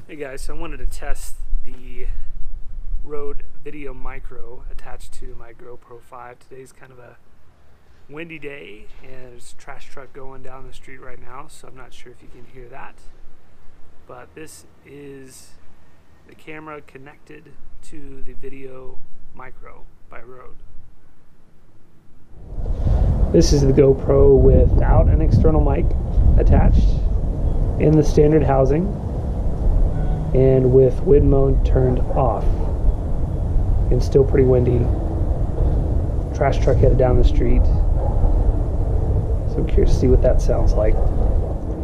Hey guys, so I wanted to test the Rode VideoMicro attached to my GoPro 5. Today's kind of a windy day and there's a trash truck going down the street right now, so I'm not sure if you can hear that. But this is the camera connected to the VideoMicro by Rode. This is the GoPro without an external mic attached in the standard housing and with wind mode turned off. And still pretty windy. Trash truck headed down the street. So I'm curious to see what that sounds like.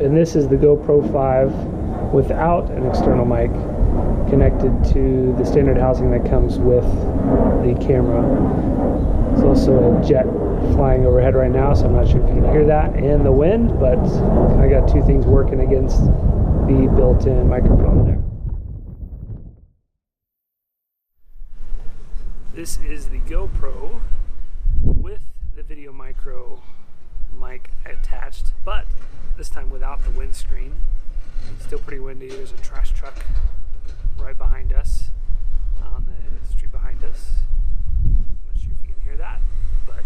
And this is the GoPro 5 without an external mic connected to the standard housing that comes with the camera. There's also a jet flying overhead right now, so I'm not sure if you can hear that and the wind, but I got two things working against the built-in microphone there. This is the GoPro with the VideoMicro mic attached, but this time without the windscreen. Still pretty windy. There's a trash truck right behind us on the street behind us. I'm not sure if you can hear that, but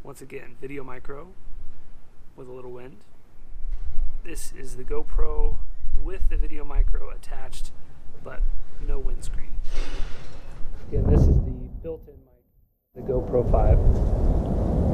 once again, VideoMicro with a little wind. This is the GoPro with the VideoMicro attached, but no windscreen. Again, this is the built-in mic, the GoPro 5.